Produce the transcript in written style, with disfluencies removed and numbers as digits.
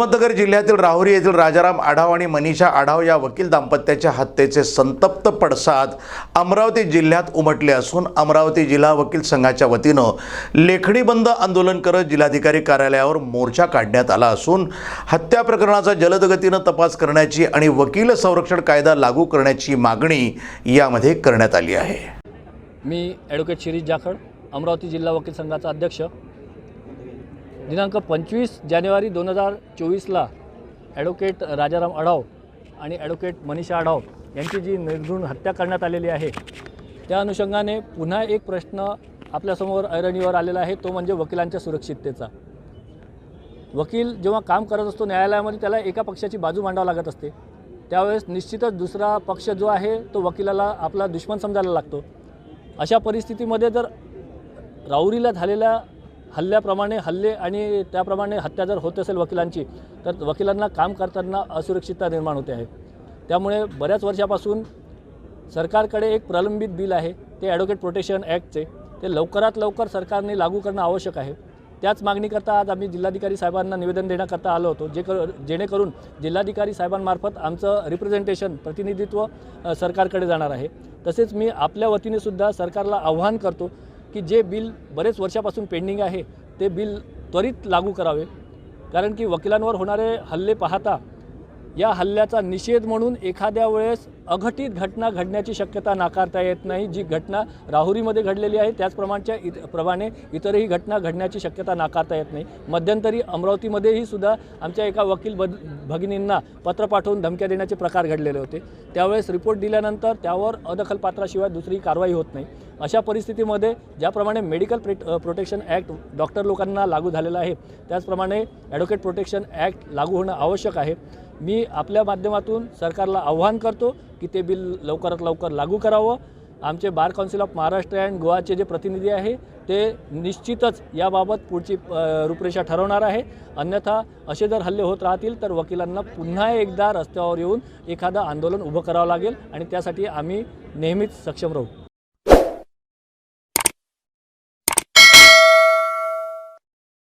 अहमदनगर जिल्ह्यातील राहुरी येथील राजाराम आढाव आणि मनीषा आढाव या वकील दाम्पत्याच्या हत्येचे संतप्त पडसाद अमरावती जिल्ह्यात उमटले असून अमरावती जिल्हा वकील संघाच्या वतीनं लेखणी बंद आंदोलन करत जिल्हाधिकारी कार्यालयावर मोर्चा काढण्यात आला असून हत्या प्रकरणाचा जलद गतीनं तपास करण्याची आणि वकील संरक्षण कायदा लागू करण्याची मागणी यामध्ये करण्यात आली आहे। मी ॲडव्होकेट शिरीष जाखड, अमरावती जिल्हा वकील संघाचा अध्यक्ष। दिनांक 25 जानेवारी 2024ला ॲडव्होकेट राजाराम आढाव आणि ॲडव्होकेट मनीषा आढाव यांची जी निर्घृण हत्या करण्यात आलेली आहे, त्या अनुषंगाने पुन्हा एक प्रश्न आपल्यासमोर ऐरणीवर आलेला आहे, तो म्हणजे वकिलांच्या सुरक्षिततेचा। वकील जेव्हा काम करत असतो न्यायालयामध्ये, त्याला एका पक्षाची बाजू मांडावी लागत असते। त्यावेळेस निश्चितच दुसरा पक्ष जो आहे तो वकिलाला आपला दुश्मन समजायला लागतो। अशा परिस्थितीमध्ये जर राहुरीला झालेल्या हल्ल्याप्रमाणे हल्ले आणि त्याप्रमाणे हत्या जर होत असेल वकिलांची, तर वकिलांना काम करताना असुरक्षितता निर्माण होते आहे। त्यामुळे बऱ्याच वर्षापासून सरकारकडे एक प्रलंबित बिल आहे, ते ॲडव्होकेट प्रोटेक्शन ॲक्टचे, ते लवकरात लवकर सरकारने लागू करणं आवश्यक आहे। त्याच मागणीकरता आज आम्ही जिल्हाधिकारी साहेबांना निवेदन देण्याकरता आलो होतो, जेणेकरून जिल्हाधिकारी साहेबांमार्फत आमचं रिप्रेझेंटेशन प्रतिनिधित्व सरकारकडे जाणार आहे। तसेच मी आपल्या वतीने सुद्धा सरकारला आव्हान करतो की जे बिल बरेच वर्षापासून पेंडिंग आहे ते बिल त्वरित लागू करावे, कारण की वकिलांवर होणारे हल्ले पाहता या हल्ल्याचा निषेध म्हणून एखाद्या वेळेस अघटित घटना घडण्याची शक्यता नाकारता येत नाही। जी घटना राहुरीमध्ये घडलेली आहे त्याचप्रमाणे इतरही घटना घडण्याची शक्यता नाकारता येत नाही। मध्यंतरी अमरावतीमध्येही सुद्धा आमच्या एका वकील भगिनींना पत्र पाठवून धमक्या देण्याचे प्रकार घडलेले होते। त्यावेळेस रिपोर्ट दिल्यानंतर त्यावर अदखलपात्राशिवाय दुसरी कारवाई होत नाही। अशा परिस्थितीमध्ये ज्याप्रमाणे मेडिकल प्रोटेक्शन ॲक्ट डॉक्टर लोकांना लागू झालेला आहे, त्याचप्रमाणे ॲडव्होकेट प्रोटेक्शन ॲक्ट लागू होणं आवश्यक आहे। मी आपल्या माध्यमातून सरकारला आव्हान करतो की ते बिल लवकरात लवकर लागू करावं। आमचे Bar Council of Maharashtra and गोवाचे जे प्रतिनिधी आहे ते निश्चितच याबाबत पुढची रूपरेषा ठरवणार आहे। अन्यथा असे जर हल्ले होत राहतील तर वकिलांना पुन्हा एकदा रस्त्यावर येऊन एखादं आंदोलन उभं करावं लागेल आणि त्यासाठी आम्ही नेहमीच सक्षम राहू।